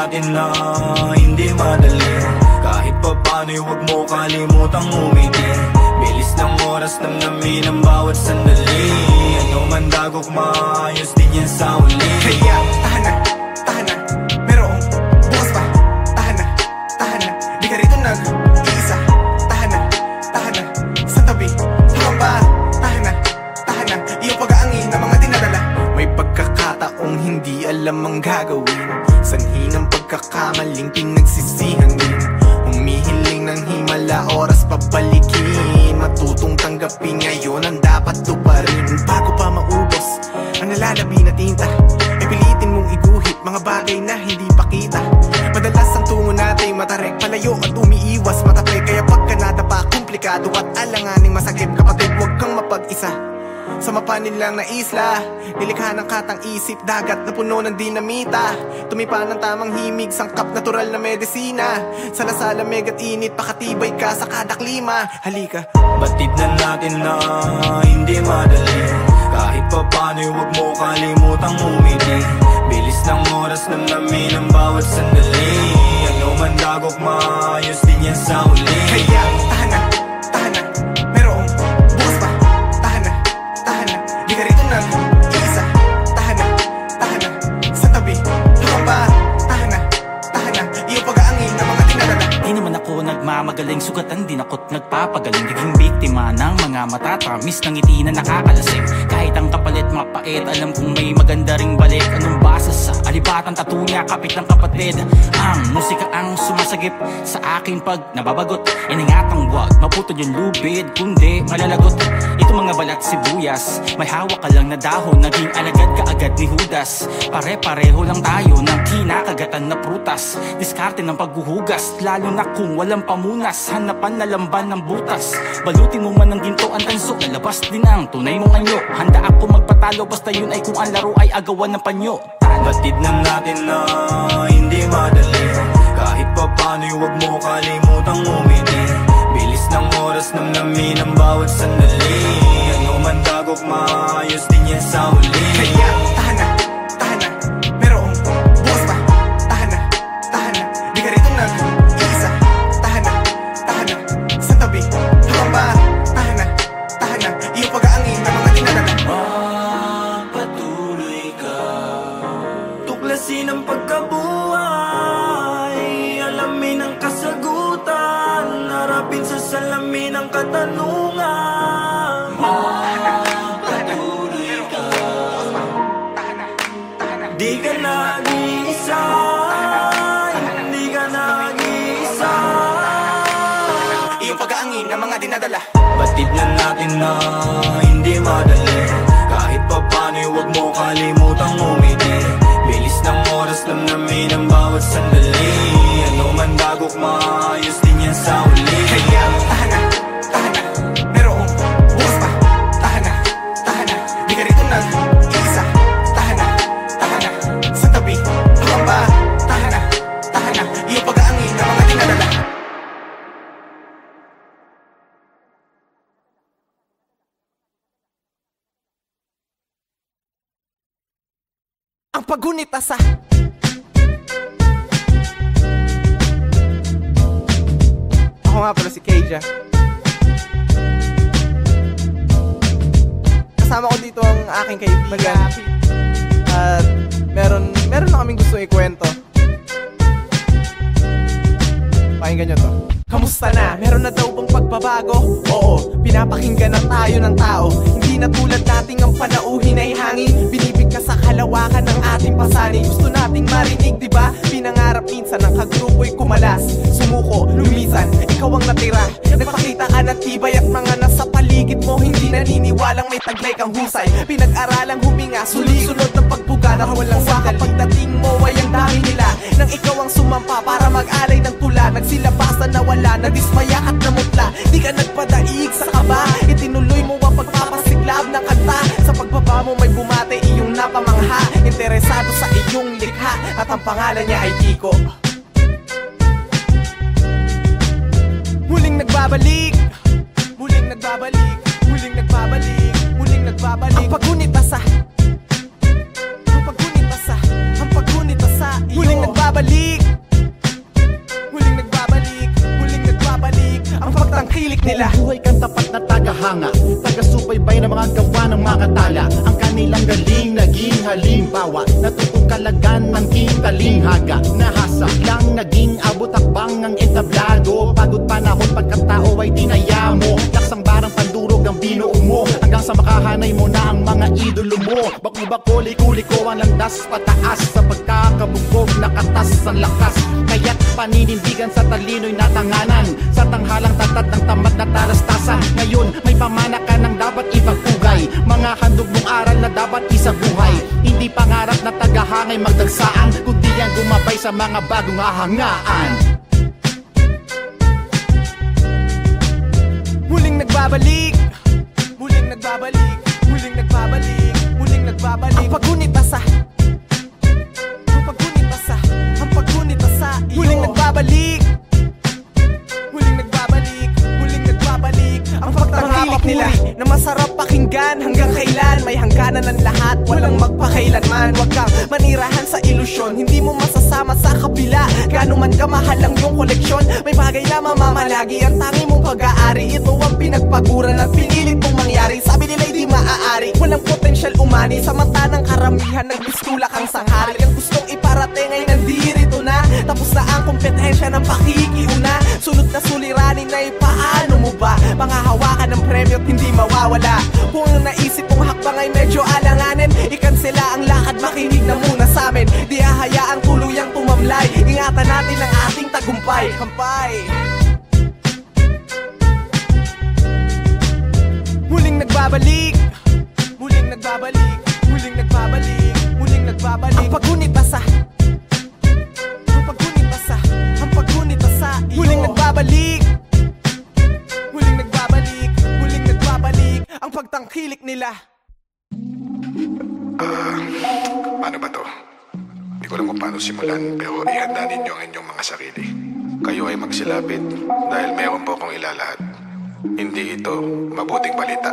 natin na hindi madali. Kahit pa paano'y huwag mo kalimutang umiti. Bilis ng oras, namnamin ang bawat sandali. Ano man dagok, maayos din yan sa uli. Kaya tahan na, merong bukas pa. Tahan na, di ka rito nag-iisa. Tahan na, sa tabi habang ba. Tahan na, iyong pag-aangin na mga dinadala. May pagkakataong hindi alam ang gagawin. Sanhi ng pagkakamaling pinagsisihan din. Humihiling ng himala, oras pabalikin. Matutong tanggapin ngayon ang dapat tuparin. Bago pa maubos ang nalalabi na tinta, pilitin mong iguhit mga bagay na hindi pakita. Madalas ang tungo natin matarek, palayo at umiiwas matapik. Kaya pagka nadapa, komplikado at alanganing masakit. Kapatid, huwag kang mapag-isa sa mapanin lang na isla. Nilikha ng katang isip, dagat na puno ng dinamita. Tumipa ng tamang himig, sangkap natural na medisina. Salasala megat init, pakatibay ka sa kada klima. Halika, batid na natin na hindi madali. Kahit pa paano'y huwag mo kalimutang umiti. Bilis ng oras, namnamin ang bawat sandali. Ano man dagok, maayos din yan sa uli. Kaya tahan na, merong bukas pa. Tahan na, di ka rito nag-iisa. Tahan na, sa tabi habang ba. Tahan na, iyong pag-aangin na mga dinadala. Di naman ako nagmamagaling, sugatan din ako't nagpapagaling. Naging biktima ng mga matatamis ng ngiti na nakakalasing. Kahit ang kapalit mapait, alam kong may maganda ring balik. Anong basa sa alibatang tattoo niya, kapit ng kapatid. Ang musika ang sumasagip sa akin pag nababagot. Iningatang wag maputol yung lubid, kundi malalagot. Ito mga balat sibuyas, may hawak ka lang na dahon. Naging alagad ka agad ni Judas. Pare-pareho lang tayo ng kinakagatan na prutas. Diskarte ng paghuhugas, lalo na kung walang pamunas. Hanapan na lamban ng butas. Balutin mo man ng ginto ang tanso, lalabas din ang tunay mong anyo. Handa ako magpatalo, basta yun ay kung ang laro ay agawan ng panyo. Batid na natin na hindi madali. Kahit pa paano'y huwag mo kalimutang umiti. Bilis ng oras, namnamin ang bawat sandali. Ano man dagok, maayos din yan sa uli. Kaya tahan na, merong bukas pa. Tahan na, di ka rito nag-iisa. Tahan na, sa tabi habang ba. Tahan na, iyong pag-aangin na mga dinadala. Magpatuloy ka, tuklasin ang pagkabuhay. Alamin ang kasagutan, harapin sa salamin ang katanungan. Magpatuloy ka, di ka nag-iisa. Hindi ka nag-iisa. Iyong pag-aangin na mga dinadala. Batid na natin na hindi madali. Kahit pa paano'y huwag mo kalimutang umiti. Bilis ng oras, namnamin ang bawat sandali. Ano man dagok, maayos din yan sa uli. Kaya tahan na, merong bukas pa. Tahan na, di ka rito nag-iisa. Tahan na, sa tabi habang ba. Tahan na, iyong pag-aangin na mga dinadala. Ang paggunita sa ako nga pala si Keija. Kasama ko dito ang aking kaibigan. At meron na kaming gusto ikwento. Pakinggan nyo to. Kamusta na? Meron na daw bang pagbabago? Oo, pinapakinggan na tayo ng tao. Hindi na tulad nating ang panauhin ay hangin. Binibig ka sa kalawakan ng ating pasanin. Gusto nating marinig, diba? Pinangarap minsan ng kagrupo'y kumalas. Sumuko, lumisan, ikaw ang natira. Nagpakita ka ng tibay at mga nasa paligid mo hindi naniniwalang may taglay kang husay. Pinag-aralang huminga, sunod ng pagbuga na walang saka. Pagdating mo ay ang dami nila nang ikaw ang sumampa para mag-alay ng tula. Nagsilabasan na wala, nadismaya at namutla. Di ka nagpadaig sa kaba, itinuloy mo ang pagpapasiklab ng kanta. Sa pagbaba mo may bumate iyong napamangha. Interesado sa iyong likha at ang pangalan niya ay Kiko. Muling nagbabalik, muling nagbabalik, muling nagbabalik, muling nagbabalik. Ang paggunita sa, ang paggunita sa, ang paggunita sa iyo. Muling nagbabalik, pagtangkilik nila. Buhay kang tapat na tagahanga, taga-subaybay ng mga gawa ng mga tala. Ang kanilang galing naging halimbawa, natutong kalagan ng talinghaga. Nahasa lang naging abot akbang ang entablado. Pagod panahon pagkatao ay dinaya mo. Laksang barang pandurog ang binuo mo, hanggang sa makahanay mo na ang mga idolo mo. Bako-bako, liko-liko ang landas pataas, sa pagkakabugog nakatas ang lakas. Kaya't paninindigan sa talino'y natanganan, sa tanghalang tatad ng tamad na talastasan. Ngayon may pamana ka ng dapat ipagpugay, mga handog mong aral na dapat isabuhay. Hindi pangarap na tagahangay magdagsaan, kundi ang gumabay sa mga bagong hahangaan. Muling nagbabalik, muling nagbabalik, muling nagbabalik, muling nagbabalik. Ang paggunit asa, ang paggunit asa, ang paggunit asa. Muling nagbabalik, muling nagbabalik, muling nagbabalik. Ang pagtangkilik nila na masarap pakinggan. Hanggang kailan may hangganan ng lahat, walang magpakailanman. Huwag kang manirahan sa ilusyon, hindi mo masasama sa kabila. Gaano man kamahal ang iyong koleksyon, may bagay na mamamalagi ang tangi mong pag-aari. Ito ang pinagpaguran at pinilit mong mangyari. Sabi nila'y di maaari, walang potensyal umani. Sa mata ng karamihan, nagbistula kang sanghari. Ang gustong iparating ay nandirito na, tapos na ang kompetensya ng pakikiuna. Sunod na suliranin na paano mo ba pangahawakan ng premyo at hindi mawawala? Kung ang naisip mong hakbang ay medyo alanganin, ikansela ang lakad, makinig na muna sa amin. Di hahayaang tuluyang tumamlay, ingatan natin ang ating tagumpay. Kampay! Muling nagbabalik, muling nagbabalik, muling nagbabalik, muling nagbabalik. Ang paggunit asa, ang paggunit asa, ang paggunit asa. Muling nagbabalik, muling nagbabalik, muling nagbabalik. Ang pagtangkilik nila. Paano ba to? Hindi ko alam kung paano simulan, pero ihanda ninyo ang inyong mga sarili. Kayo ay magsilapit dahil meron po akong ilalahad. Hindi ito mabuting balita.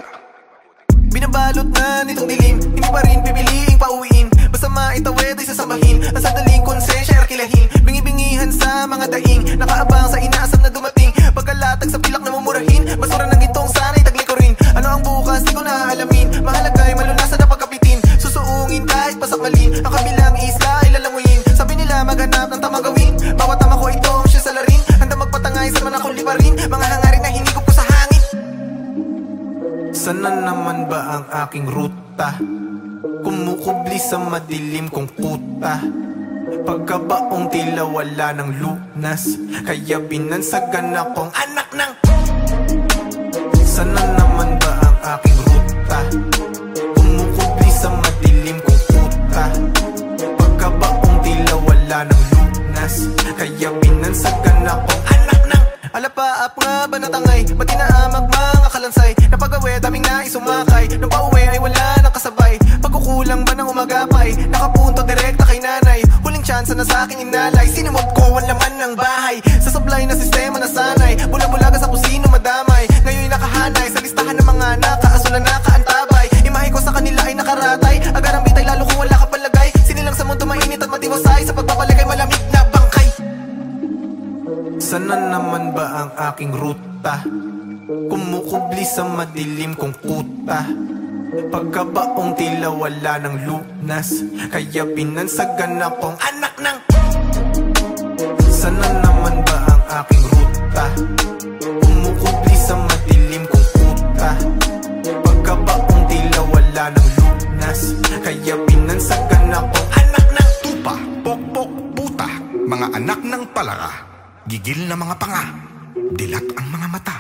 Binabalot na nitong dilim, hindi pa rin pipiliing pauwiin. Basta maitawid ay sasambahin, ang sandaling konsensya arkilahin. Bingi-bingihan sa mga daing, nakaabang sa inaasam na dumating. Pagkalatag sa pilak na mumurahin, basura ng gintong sana'y taglikurin. Ano ang bukas, di ko naalamin, mahalaga ay malunasan na pagkapitin. Susuungin kahit pasakalin, ang kabilang isla ay lalanguyin. Sabi nila maghanap ng tamang gawin, bawat tama ko ito siya sa larin. Handa magpatangay sa man akong liparin, mga hangarin na hinigop ko sa hangin. Sana naman ba ang aking ruta? Kumukubli sa madilim kong kuta. Pagkabaong tila wala ng lunas, kaya binansagan akong anak ng. Sana naman ba ang aking ruta? Kumukubli sa madilim kong kuta. Pagkabaong tila wala ng lunas, kaya binansagan akong anak ng. Alapaap nga ba natangay, ba't inaamak mga kalansay? Napagawi, daming naisumakay, nung pauwi ay wala nang kasabay. Pagkukulang ba ng umagapay, nakapunto direkta kay nanay. Huling tsansa na sa aking inalay, sinimot ko ang laman ng bahay. Sa supply na sistema na sanay, bulag-bulaga sa kusino madamay. Ngayon'y nakahanay sa listahan ng mga nakaaso na nakaantabay. Imahe ko sa kanila ay nakaratay, agarang bitay lalo kung wala ka palagay. Sinilang sa mundo mainit at matiwasay, sa pagpapalik ay malamig na bangkay. Sana naman ba ang aking ruta? Kumukubli sa madilim kong kuta. Pagkabaong tila wala ng lunas, kaya binansagan akong anak ng. Sana naman ba ang aking ruta? Kumukubli sa madilim kong kuta. Pagkabaong tila wala ng lunas, kaya binansagan akong anak ng. Tupa, pokpok, puta, mga anak ng palara. Gigil na mga panga, dilat ang mga mata.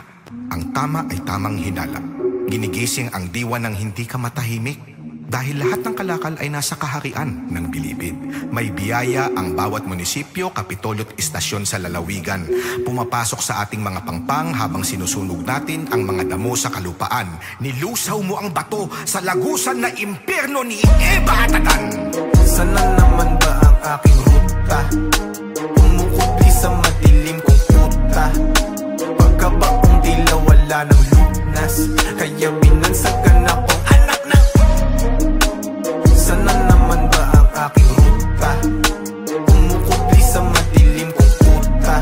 Ang tama ay tamang hinala. Ginigising ang diwa ng hindi ka matahimik. Dahil lahat ng kalakal ay nasa kaharian ng bilibid. May biyaya ang bawat munisipyo, kapitolyo at istasyon sa lalawigan. Pumapasok sa ating mga pangpang habang sinusunog natin ang mga damo sa kalupaan. Nilusaw mo ang bato sa lagusan na impyerno ni Eva Atagan. Sana naman ba ang aking ruta? Kumukubli sa madilim kong kuta. Pagkabaong tila wala ng lunas, kaya binansagan akong anak ng. Sana naman ba ang aking ruta? Kumukubli sa madilim kong kuta.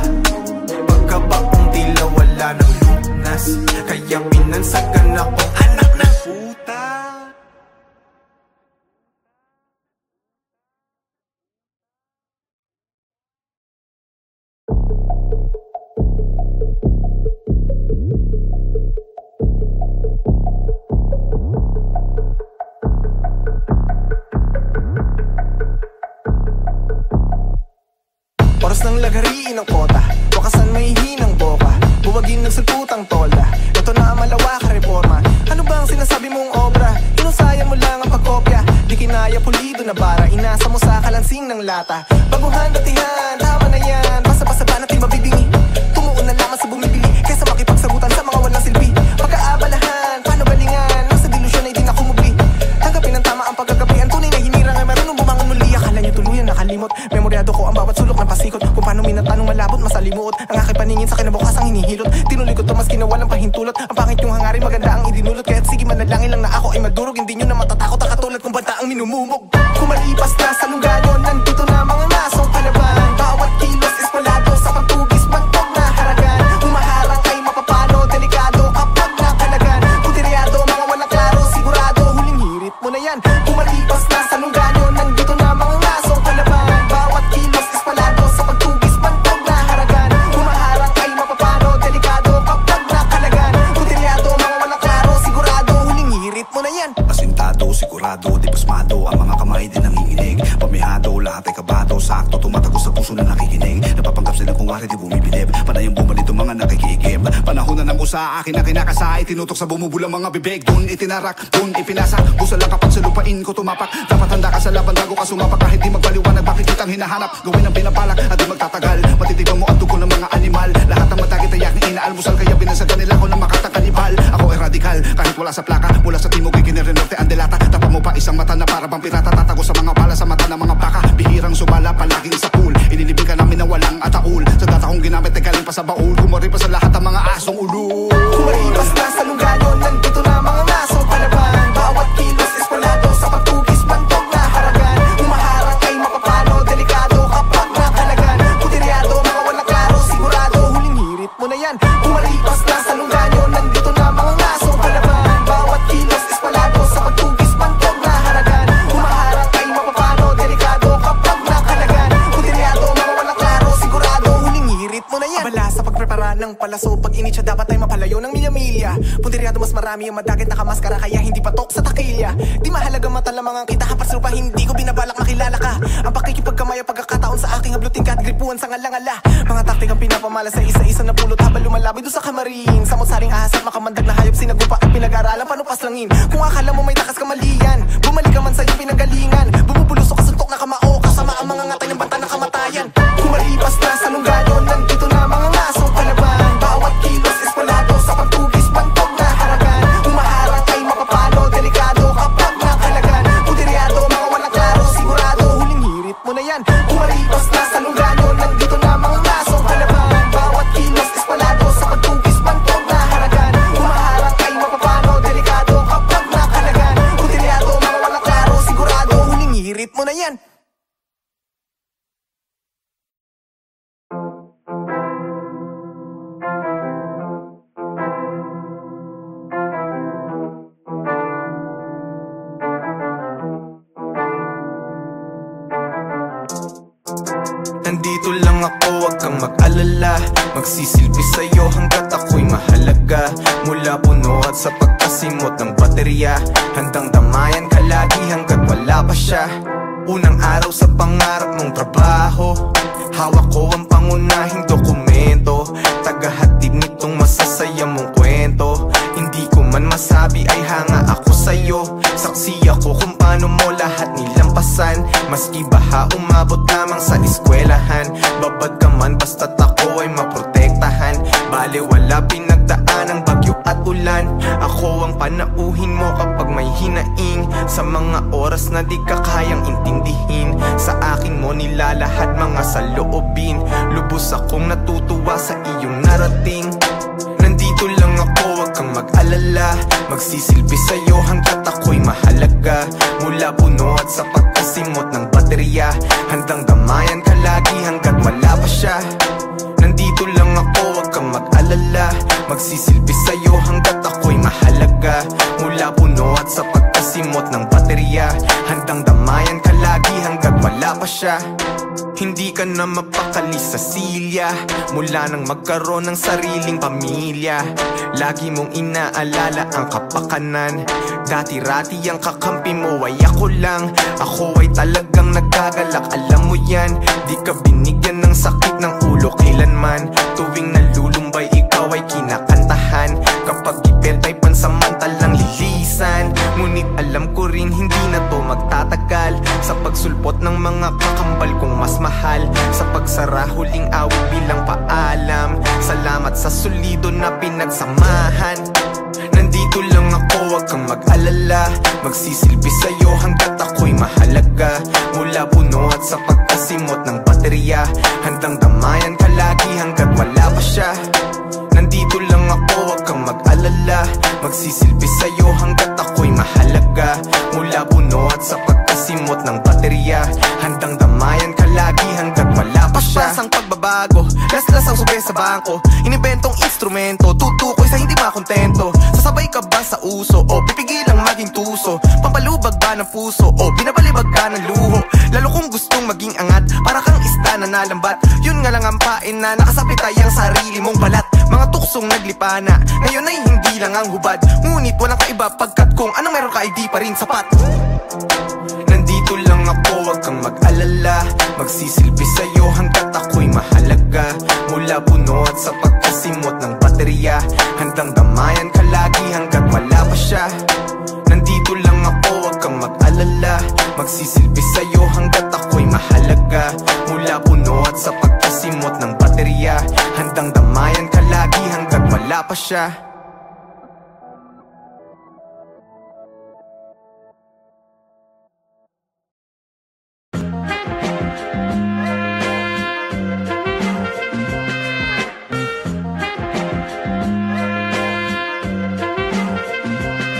Pagkabaong tila wala ng lunas, Pinas, kaya binansagan akong anak ng puta. Oras ng lagariin ng kota, wakasan may hinang boka, buwagin ng sulputang tolda. Ito na ang malawak reforma. Ano ba ang sinasabi mong obra? Inusaya mo lang ang pagkopya. Di kinaya pulido na bara, inasa mo sa kalansing ng lata. Baguhan datihan, tama na yan. Basta-basta ba natin mabibingi? Tumuon na lamang sa bumibili kaysa makipagsagutan sa mga walang silbi. Pagkaabalahan, paano galingan? Nasa delusyon ay di na kumubli. Tanggapin ang tama ang pagkagabi. Ang tunay na hinirang ay marunong bumangon muli. Akala niyo tuluyan nakalimot. Memoryado ko ang bawat sulok ng pasikot. Kung paano minatanong malabot, masalimuot. Ang aking paningin sa kinabukasang hinihilot. Tinuloy ko to maski na walang pahintulot. Ang pangit yung hangarin, maganda ang idinulot. Kaya't sige manalangin lang na ako ay magdurog. Hindi nyo na matatakot ang katulad kung banta ang minumumog. Kumalipas na sa lungganyo, nandito na mga nasong palaban. Bawat kilos espalado sa pagtugis, bantog na haragan. Humaharang ay mapapano, delikado kapag nakalagan. Puteryado, mga walang klaro, sigurado huling hirit mo na yan. Kumalipas na sa lungganyo, nandito na mga nasong palaban. Bawat kilos espalado sa pagtugis, bantog na haragan. Humaharang ay mapapano, delikado kapag nakalagan. Puteryado, mga walang klaro, sigurado huling hirit mo na yan. Asintado, sigurado, di pasmado, ang mga kamay din nanginginig. Pamihado, lahat ay kabado, sakto, tumatagos sa puso na nakikinig. Napapanggap sila kung wari di bumibilib, panayang bumalito mga nakikiigib. Panahon na ng usa, akin na kinakasay, tinutok sa bumubulang mga bibig. Dun itinarak, dun ipinasa, busa lang kapag sa lupain ko tumapak. Dapat handa ka sa laban bago ka sumapak, kahit di magpaliwanag bakit kitang hinahanap. Gawin ang pinabalak at di magtatagal, matitipan mo ang dugo ng mga animal. Lahat ng matagitayak na inaalmusal, kaya binansagan nila ako ng makatang kanibal. Ako ay radikal, kahit wala sa plaka, mula sa timog ikinere norte ang delata. Tapa mo pa isang mata na para bang pirata, tatago sa mga bala sa mata ng mga baka. Bihirang sumala, palaging sa pool, inilibing ka namin na walang ataul. Sa data kong ginamit ay galing pa sa baul, kumari pa sa lahat ng mga asong ulo. Kumalipas na sa lungganyo, nandito na mga nasong palaban. Bawat kilos espalado sa pagtugis, bantog na haragan. Humaharang ay mapapano, delikado kapag nakalagan. Puteryado, mga walang klaro, sigurado huling hirit mo na yan. Kumalipas na sa lungganyo, nandito na mga nasong palaban. Bawat kilos espalado sa pagtugis, bantog na haragan. Humaharang ay mapapano, delikado kapag nakalagan. Puteryado, mga walang klaro, sigurado huling hirit mo na yan. Abala sa pagprepara ng palaso, pag initya dapat ay mapalayo ng milya-milya. Punteryado mas marami ang madagit nakamaskara, kaya hindi patok sa takilya. Di mahalaga mata lamang ang kita, hapas lupa hindi ko binabalak makilala ka. Ang pakikipagkamaya pagkakataon sa aking hablutin ka at gripuan sa ngalangala. Mga taktik ang pinapamala sa isa-isa na pulot habang lumalabay doon sa kamarin. Sa mutsaring ahas at makamandag na hayop, sinagupa at pinag-aralan paano paslangin. Kung akala mo may takas kamalian, bumalik ka man sa iyong pinagalingan. Bumubulusok ka suntok na kamao, kasama ang mga ngatay ng banta ng kamatayan. Kumalipas na sa lungganyo, nandito na mga nasong palaban. Bawat kilos espalado sa pagtugis, bantog na haragan. Humaharang ay mapapano, delikado kapag nakalagan. Puteryado, mga walang klaro, sigurado huling hirit mo na yan. Kumalipas na sa lungganyo, nandito na mga nasong palaban. Bawat kilos espalado sa pagtugis, bantog na haragan. Humaharang ay mapapano, delikado kapag nakalagan. Puteryado, mga walang klaro, sigurado huling hirit mo na yan. Nandito lang ako, wag kang mag-alala. Magsisilbi sa'yo hanggat ako'y mahalaga. Mula puno at sa pagkasimot ng baterya, handang damayan ka lagi hanggat wala pa siya. Unang araw sa pangarap mong trabaho, hawak ko ang pangunahing dokumento. Tagahatid nitong masasaya mong kwento. Hindi ko man masabi ay hanga ako sa'yo. Saksi ako kung paano mo lahat nilampasan. Maski baha umabot lamang sa eskwelahan. Babad ka man basta't ako ay maprotektahan. Bale wala pinagdaan ang bagyo at ulan. Ako ang panauhin mo kapag may hinaing. Sa mga oras na di ka kayang intindihin, sa akin mo nilalahat mga saloobin. Lubos akong natutuwa sa iyong narating. Nandito lang ako, wag kang mag-alala. Magsisilbi sa'yo hanggat ako'y mahalaga. Mula puno at sa pagkasimot ng baterya, handang damayan ka lagi hanggat wala pa siya. Nandito lang ako, wag kang mag-alala. magsisilbi sa'yo hanggat ako'y mahalaga. Mula puno at sa pagkasimot ng baterya, handang damayan ka lagi hanggat wala pa siya. Hindi ka na mapakali sa silya mula nang magkaroon ng sariling pamilya. Lagi mong inaalala ang kapakanan. Dati-rati ang kakampi mo ay ako lang. Ako ay talagang nagagalak, alam mo yan. Di ka binigyan ng sakit ng ulo kailanman. Tuwing nalulumbay ikaw ay kinakantahan. Kapag ipet ay pansamantalang lilisan. Ngunit alam ko rin hindi na to magtatagal. Sa pagsulpot ng mga kakambal kong mas mahal, sa pagsara huling awit bilang paalam. Salamat sa solido na pinagsamahan. Nandito lang ako, wag kang mag-alala. Magsisilbi sa'yo hanggat ako'y mahalaga. Mula puno at sa pagkasimot ng baterya, handang damayan ka lagi hanggat wala pa siya. Nandito lang ako, wag kang mag-alala. Magsisilbi sa'yo hanggat ako'y mahalaga. Mula puno at sa pagkasimot ng baterya, handang damayan ka lagi hanggat wala pa siya. Paspas ang pagbabago, las-las ang sube sa bangko. Inibentong instrumento, tutukoy sa hindi makontento. Sasabay ka ba sa uso o pipigilang maging tuso? Pampalubag ba ng puso o binabalibag ka ng luho? Lalo kung gustong maging angat, para kang isda na nalambat. Yun nga lang ang pain na nakasapit ay ang sarili mong balat. Mga tuksong naglipana, ngayon ay hindi lang ang hubad. Ngunit walang kaiba pagkat kung anong meron ka ay di pa rin sapat. Nandito lang ako, wag kang mag-alala. Magsisilbi sa'yo hanggat ako'y mahalaga. Mula puno at sa pagkasimot ng baterya, handang damayan ka lagi hanggat wala pa siya. Nandito lang ako, wag kang mag-alala. Magsisilbi sa'yo hanggat ako'y mahalaga. Mula puno at sa pagkasimot ng baterya, handang damayan ka lagi hanggat wala pa siya.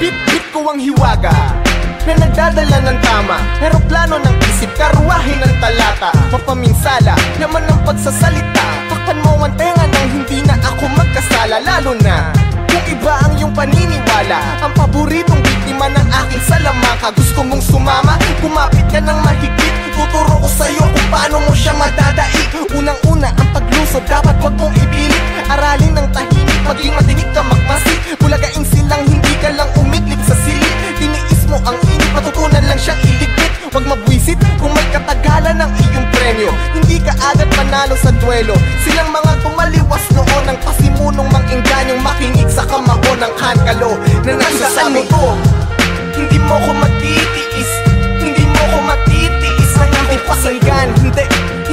Bit-bit ko ang hiwaga na nagdadala ng tama. Eroplano ng isip, karuwahe ng talata. Mapaminsala, laman ng pagsasalita. Takpan mo ang tenga nang hindi na ako magkasala. Lalo na kung iba ang iyong paniniwala. Ang paboritong biktima ng aking salamaka. Gusto mong sumama, kumapit ka ng mahigpit. Tuturo ko sa'yo kung paano mo siya madadaig. Unang-una ang paglusod, dapat wag mong ipilit. Aralin ng tahimik, maging matinig ka magmasid. Bulagain silang hindi ka lang umidlip sa silid. Tiniis mo ang init, matutunan lang siyang iligpit. Wag mabwisit kung may katagalan ng iyong premyo. Hindi ka agad manalo sa duelo. Silang mga tumaliwas noon ang pasimunong mang-engganyong makinig sa kamao ng kankalo na nagsasabi ko, hindi mo ko matitiis, hindi mo ko matitiis ng hindi pasanggan.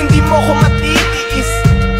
Hindi mo ko matitiis,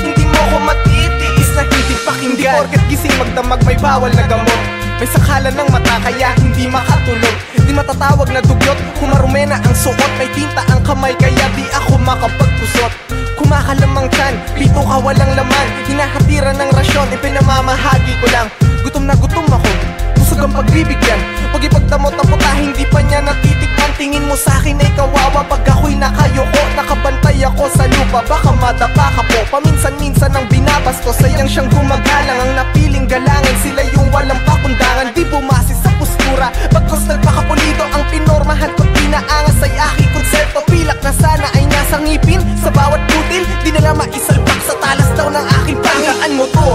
hindi mo ko matitiis na hindi pakinggan. Hindi porket gising magdamag may bawal na gamot. May sakalan ng mata kaya hindi makatulog. Di matatawag na dugyot, kumarume na ang suot. May tinta ang kamay kaya di ako makapagpusot. Kumakalamang tiyan, pito ka walang laman. Hinahatiran ng rasyon, ipinamamahagi ko lang. Gutom na gutom ako, busog ang pagbibigyan. Pag ipagdamot ang puta, hindi pa niya natitikman. Tingin mo sa'kin ay kawawa pag ako'y nakayoko. Nakabantay ako sa lupa, baka madapa ka po. Paminsan-minsan ang binabastos, sayang siyang gumagalang. Ang napiling galangan, sila yung walang pakundangan. Di bumase sa postura, bagkos nagpakapulido. Ang pinormahan ko't pinaangas ay aking konsepto. Pilak na sana ay nasa ngipin, sa bawat butil. Di na nga maisalpak sa talas daw ng aking panggaan mo to.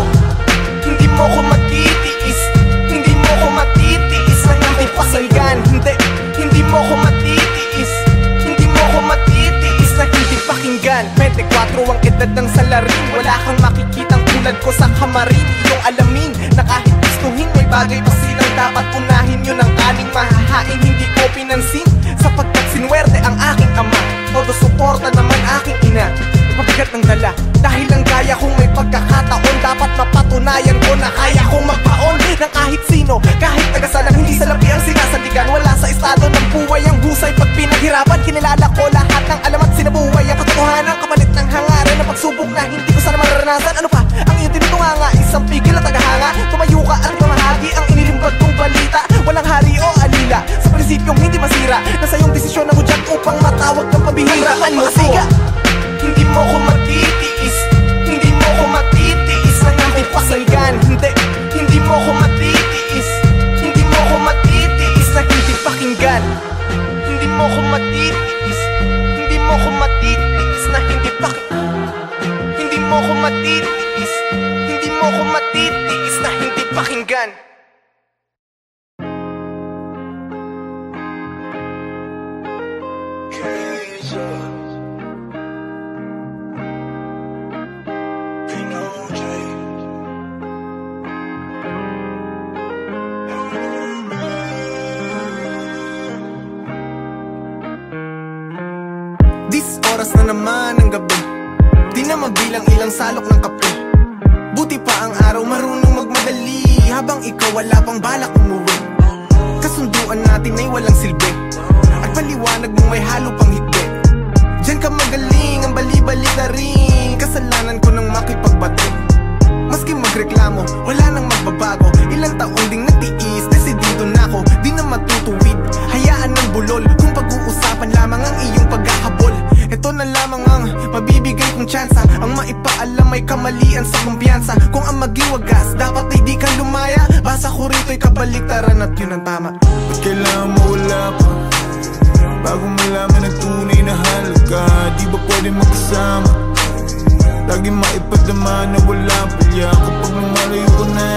Hindi mo ko matitiis, hindi mo ko matitiis na hindi pasanggan. Hindi mo ko matitiis, hindi mo ko matitiis na hindi pakinggan. 24 ang edad ng salarin, wala kang makikitang tulad ko sa kamarin. Iyong alamin na kahit gustuhin may bagay pa silang dapat unahin. Yun ang aning mahahain, hindi ko pinansin sapagkat sinwerte ang aking ama. Todo suporta naman aking ina. Mabigat ng dala dahil ang gaya kong may pagkakataon. Dapat mapatunayan ko na kaya kong magpaon ng kahit sino, kahit tagasalang hindi salapi ang sinasandigan. Wala sa estado ng buhay ang husay pag pinaghirapan. Kinilala ko lahat ng alam at sinabuhay ang katotohanan, kapalit ng hangarin na pagsubok na hindi ko sana mararanasan. Ano pa ang iyong tinutunganga? Isang pigil at tagahanga. Tumayo ka at mamahagi ang inilimbag kong balita. Walang hari o alila sa prinsipyong hindi masira. Nasa iyong desisyon ang hudyat upang matawag kang pabihiraan mo to. Hindi mo ko matitiis, hindi mo ko matitiis na hindi pasanggan. Hindi oras na naman ng gabi. Di na mabilang ilang salok ng kape. Buti pa ang araw marunong magmadali, habang ikaw wala pang balak umuwi. Kasunduan natin ay walang silbi, at paliwanag mo may halo pang higpit. Diyan ka magaling, ang bali-balik na rin. Kasalanan ko nang makipagbati. Maski magreklamo, wala nang magbabago. Ilang taon ding nagtiis, desidido na ako, di na matutuwid. Hayaan ng bulol, kung pag-uusapan lamang ang iyong paghahabol. Ito na lamang ang mabibigay kong tsansa, ang maipaalam may kamalian sa kumpiyansa. Kung ang magiwagas, dapat ay di ka lumaya. Basa ko rito'y kabaliktaran at yun ang tama. Ba't kailangan mo wala pa bago malaman ang tunay na halaga? Di ba pwede magkasama? Lagi maipadama na wala palya kapag lumalayo ko na.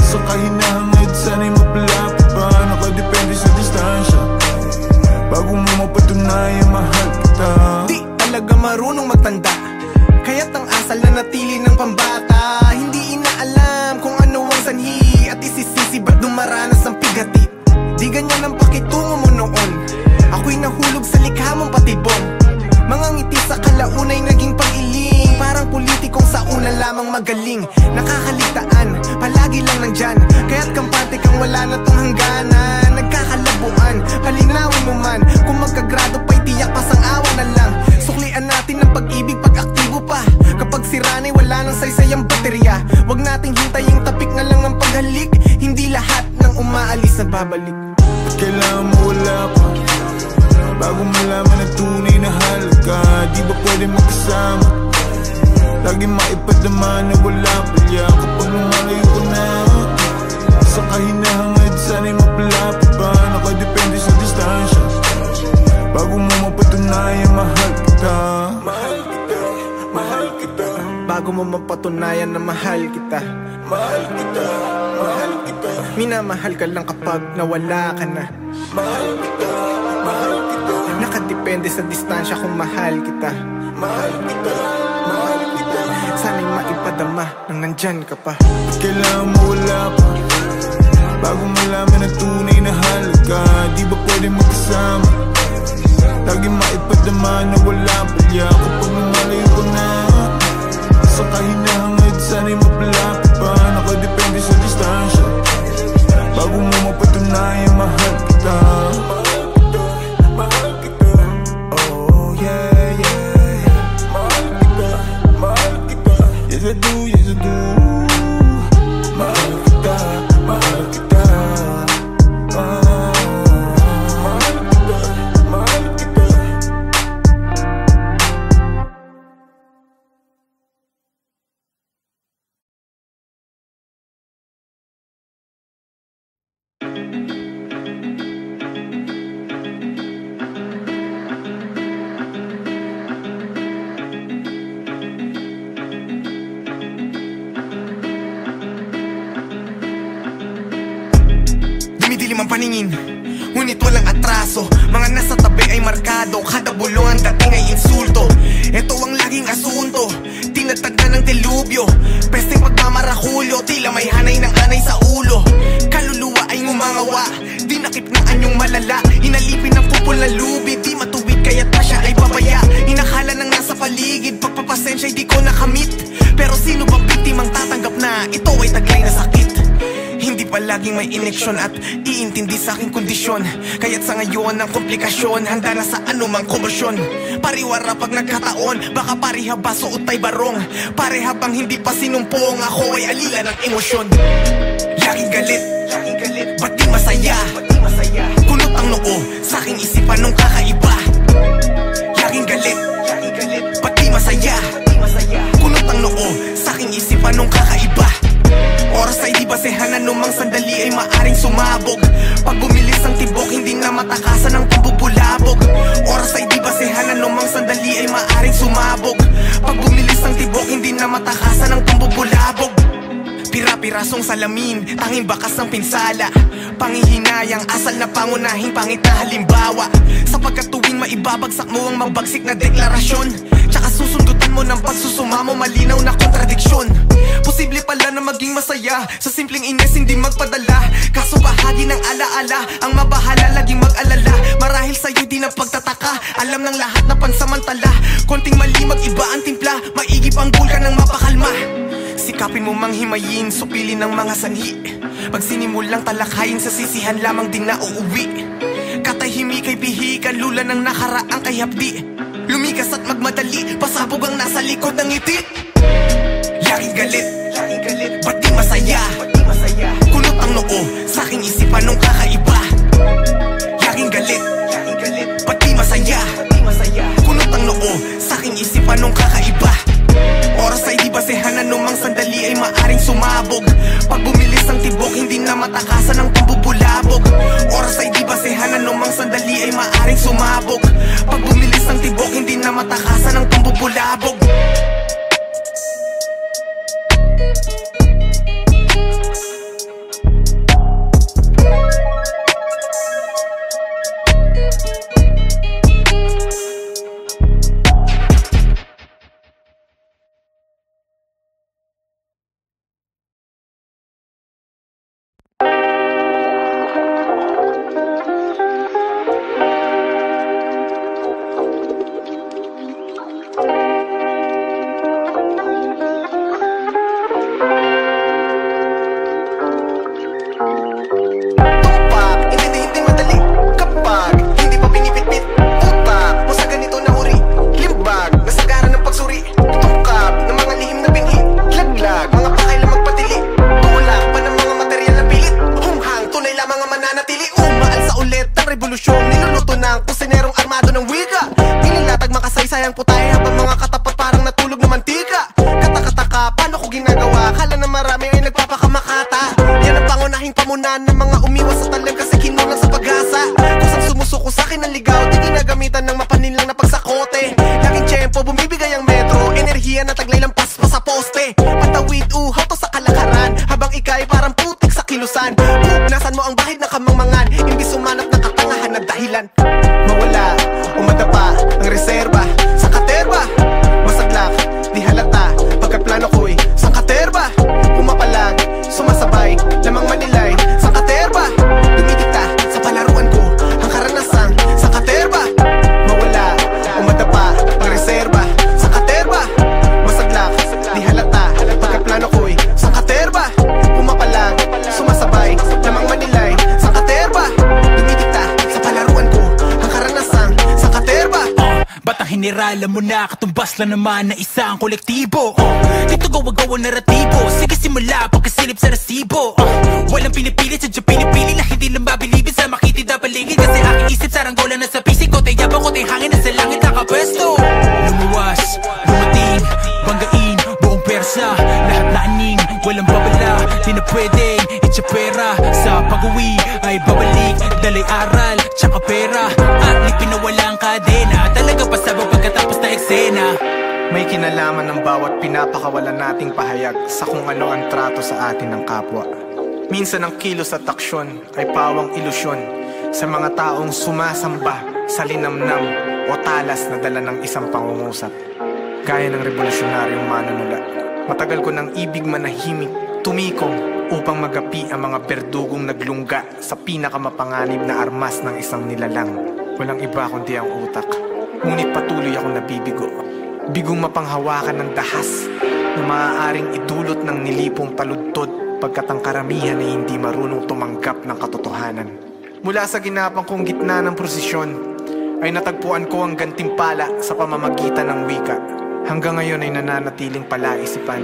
Sa kahinahangad sana'y mapalapit pa, nakadepende sa distansya, bago mo mapatunayan mahal kita. Di talaga marunong magtanda, kaya't ang asal na natili ng pambata. Hindi inaalam kung ano ang sanhi, at isisisi ba't dumaranas ng pigati. Di ganyan ang pakitungo mo noon, ako'y nahulog sa likha mong patibong. Mga ngiti sa kalaunay naging pag-iling, parang politikong sa una lamang magaling. Nakakaligtaan, palagi lang nandyan, kaya't kampante kang wala na tong hangganan. Nagkakalabuan, palinawin mo man, kung magkagrado pa'y tiyak pasang-awa na lang. Suklian natin ang pag-ibig pag-aktibo pa, kapag siranay wala nang saysay ang baterya. Huwag nating hintayin tapik na lang ang paghalik, hindi lahat ng umaalis nagbabalik. Kailangan mo wala pa bago malaman ang tunay na halaga. Di ba pwede magkasama? Lagi maipadama na wala palya kapag lumalayo ko na. Sa kahinahangad sana'y mapalapit pa, nakadepende sa distansya, bago mo mapatunayan mahal kita. Mahal kita, mahal kita, bago mo mapatunayan na mahal kita. Mahal kita, mahal kita, minamahal ka lang kapag nawala ka na. Mahal kita, mahal kita, nakadepende sa distansya kung mahal kita. Mahal kita, mahal kita, sana'y maipadama nang nandyan ka pa. Kailangan mo wala pa bago malaman ang tunay na halaga. Di ba pwede magkasama? Lagi maipadama na wala palya kapag lumalayo ko na. Sa kahinahangad sana'y mapalapit pa, nakadepende sa distansya, bago mo mapatunayan mahal kita. Mahal kita, oh yeah, yeah, yeah. Mahal kita, mahal kita, Yes I do, yes I do. mahal kita, mahal kita. Mahal kita, mahal kita. Dumidilim ang paningin, ngunit walang atraso. Mga nasa tabi ay markado, kada bulong ang dating ay insulto. Ito ang laging asunto, tinatag na ng delubyo. Pesteng pagmamarakulyo, tila may hanay ng anay sa ulo. Kaluluwa ay ngumangawa, dinakip ng anyong malala. Inalipin ng pupol na lubi, di matuwid kaya't pa siya ay babaya. Inakala ng nasa paligid, pagpapasensya'y di ko nakamit. Pero sino bang biktimang tatanggap na ito ay taglay na sakit? Hindi pa laging may ineksyon at iintindi sa aking kondisyon, kaya't sa ngayon ang komplikasyon, handa na sa anumang komosyon. Pariwara pag nagkataon, baka pareha ba suot ay barong. Pareha bang hindi pa sinumpong, ako ay alila ng emosyon. Laging galit, ba't di masaya? Kunot ang noo sa aking isipan nung kakaiba. Laging galit, ba't di masaya? Kunot ang noo sa aking isipan nung kakaiba. Oras ay di basehan, anumang sandali ay maaring sumabog. Pag bumilis ang tibok, hindi na matakasan ang pambubulabog. Oras ay di basehan, anumang sandali ay maaring sumabog. Pag bumilis ang tibok, hindi na matakasan ang pambubulabog. Pira-pirasong salamin, tanging bakas ng pinsala. Pangihinayang asal na pangunahing pangit na halimbawa. Sapagkat tuwing maibabagsak mo ang mabagsik na deklarasyon, tsaka susundutan mo ng pagsusumamo, malinaw na kontradiksyon. Posible pala na maging masaya sa simpleng ines hindi magpadala. Kaso bahagi ng alaala, ang mabahala laging mag-alala. Marahil sa'yo di na pagtataka, alam ng lahat na pansamantala. Konting mali mag-iba ang timpla, maigip ang bulkan ng mapakalma. Sikapin mo manghimayin, supilin ng mga sanhi. Pag sinimulang talakayin, sa sisihan lamang din na uuwi. Katahimik ay bihikan, lula ng nakaraang kay hapdi. Lumikas at magmadali, pasabog ang nasa likod ng ngiti. Laging galit, ba't di masaya? Kulot ang noo, sa'king isipan nung kakaiba. Laging galit, ba't di masaya? Kulot ang noo, sa'king isipan nung kakaiba. Oras ay di basehan, anumang sandali ay maaring sumabog. Pag bumilis ang tibok, hindi na matakasan ang pambubulabog. Oras ay di basehan, anumang sandali ay maaring sumabog. Pag bumilis ang tibok, hindi na matakasan ang pambubulabog. Sayang putay habang mga katapat parang natulog na mantika. Katakataka, paano ko ginagawa? Kala na marami ay nagpapakamakata. Yan ang pangunahing pamunan ng mga umiwas sa talim kasi kinulang sa pag-asa. Kusang sumusuko sa'kin ng ligaw, di ginagamitan ng mapaninlang na pagsakote. Laging tiyempo, bumibigay ang metro, enerhiya na taglay lampas pa sa poste. Patawid, uhaw to sa kalakaran, habang ika'y parang putik sa kilusan. Nasan mo ang bahid na kamangmangan, imbis sumanap ng katangahan na dahilan. Mawala, umadapa, ang reserba sa katerba, masaglak, di halata. Pagkaplano ko'y sa katerba, pumapalag, sumasabay, lamang manilay sa katerba. Dumidikta sa palaruan ko, ang karanasan sa katerba. Mawala, umadapa, ang reserba sa katerba, masaglak, di halata. Pagkaplano ko'y sa katerba, pumapalag, sumasabay, lamang manilay sa katerba. Dumidikta sa palaruan ko, ang karanasan sa katerba. Ba't ang hinirala mo na katumbas lang naman na isang kolektibo? Dito gawa-gawa naratibo, sige simula pagkasilip sa resibo. Walang pinipilit, sadya pinipili na hindi lang mabilibin sa makitid na paligid. Kasi aking isip saranggola na sa pisik ko, tayabang ko tay hangin na sa langit nakapwesto. Lumuwas, lumating, banggain, buong persa, lahat na aning, walang babala. Di na pwedeng itsyapera, sa pag-uwi ay babalik, dalay aral, tsaka pera. At lipin na walang kadena, talaga pasabog pagkatapos na eksena. May kinalaman ng bawat pinapakawalan nating pahayag sa kung ano ang trato sa atin ng kapwa. Minsan ang kilos at aksyon ay pawang ilusyon sa mga taong sumasamba sa linamnam o talas na dala ng isang pangungusap. Gaya ng revolusyonaryong manunula, matagal ko ng ibig manahimik, tumikong upang magapi ang mga berdugong naglungga sa pinakamapanganib na armas ng isang nilalang. Walang iba kundi ang utak, ngunit patuloy akong nabibigo. Bigong mapanghawakan ng dahas na maaaring idulot ng nilipong taludtod pagkat ang karamihan ay hindi marunong tumanggap ng katotohanan. Mula sa ginapang kong gitna ng prosesyon ay natagpuan ko ang gantimpala sa pamamagitan ng wika. Hanggang ngayon ay nananatiling palaisipan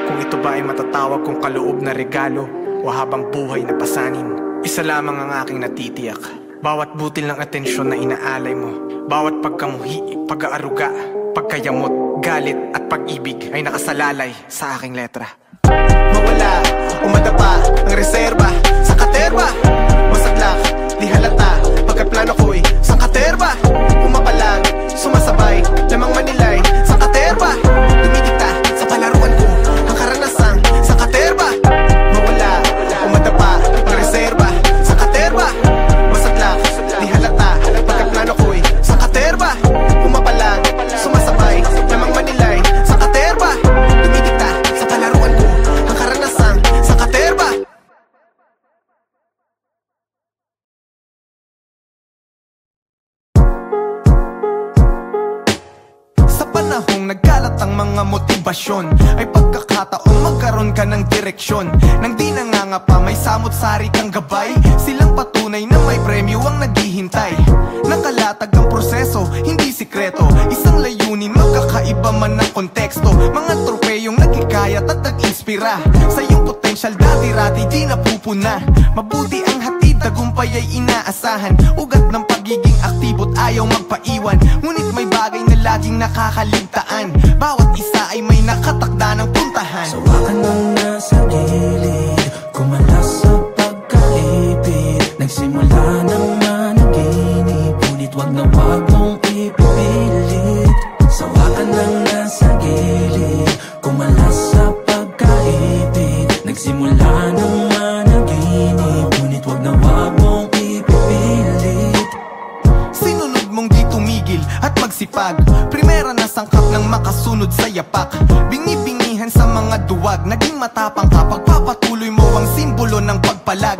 kung ito ba ay matatawag kong kaloob na regalo o habang buhay na pasanin. Isa lamang ang aking natitiyak: bawat butil ng atensyon na inaalay mo, bawat pagkamuhi, pag-aaruga, pagkayamot, galit at pag-ibig ay nakasalalay sa aking letra. Mawala, umadapa, ang reserba sa katerba, masaglak, di halata. Pagkaplano ko'y sa katerba, pumapalag, sumasabay, lamang manilay sa katerba. Dumidikta sa palaruan ko, ang karanasan sa katerba. Mawala, umadapa, ang reserba sa katerba, masaglak, di halata. Pagkaplano ko'y sa katerba, pumapalag, sumasabay, sitwasyon ay pagkakataon magkaroon ka ng direksyon. Nang di nangangapa, may samot-sari kang gabay. Silang patunay na may premyo ang naghihintay. Nakalatag ang proseso, hindi sikreto. Isang layunin, magkakaiba man ang konteksto. Mga tropeyong nagkikayat at nag-inspira. Sa iyong potensyal dati-rati di napupuna. Mabuti ang hatid, tagumpay ay inaasahan. Ugat ng pagiging aktibo't ayaw magpaiwan. Ngunit may bagay na laging nakakaligtaan. Bawat isa ay may nakatakda ng puntahan. Sawa ka nang nasa gilid, kumalas sa pagkaipit. Nagsimula ng managinip, ngunit wag na wag mong ipipilit. Sawa ka nang nasa gilid, kumalas sa pagkaipit. Nagsimula ng managinip, ngunit wag na wag mong ipipilit. Sinunod mong di tumigil at magsipag. Primera na sangkap ng makasunod sa yapak. Bingi-bingihan sa mga duwag, naging matapang ka. Pagpapatuloy mo ang simbolo ng pagpalag.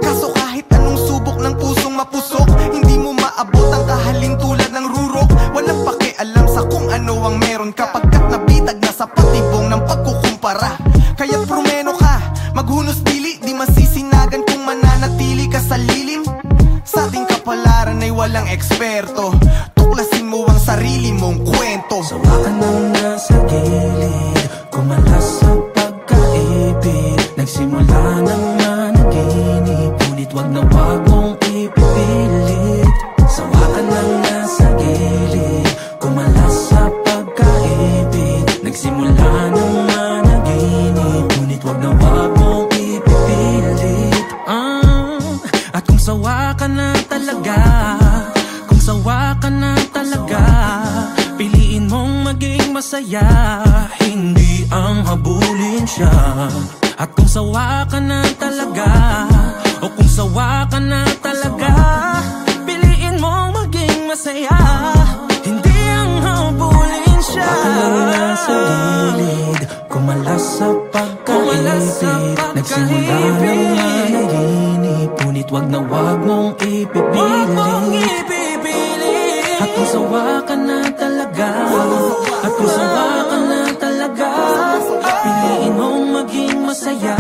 Kaso kahit anong subok ng pusong mapusok, hindi mo maabot ang kahalin tulad ng rurok. Walang pakialam sa kung ano ang meron ka, pagkat nabitag na sa patibong ng pagkukumpara. Kaya prumeno ka, maghunos dili, di masisinagan kung mananatili ka sa lilim. Sa ating kapalaran ay walang eksperto, tuklasin mo ang sarili mong kwento. Sawa ka nang nasa gilid, kumalas sa pagkaipit. Nagsimula ng managinip, ngunit wag na wag mong ipipilit. Sawa ka nang nasa gilid, kumalas sa pagkaipit. Nagsimula ng managinip, ngunit wag na wag mong ipipilit. At kung sawa ka na talaga, kung sawa ka na talaga, piliin mong maging masaya, hindi ang habulin siya. At kung sawa ka na talaga, o kung sawa ka na talaga, piliin mong maging masaya, hindi ang habulin siya. Sawa ka lang nasa gilid, kumalas sa pagkaipit. Nagsimula ng managinip, ngunit wag na wag mong ipipilit. At kung sawa ka na talaga, at kung sawa ka na talaga, piliin mong maging masaya.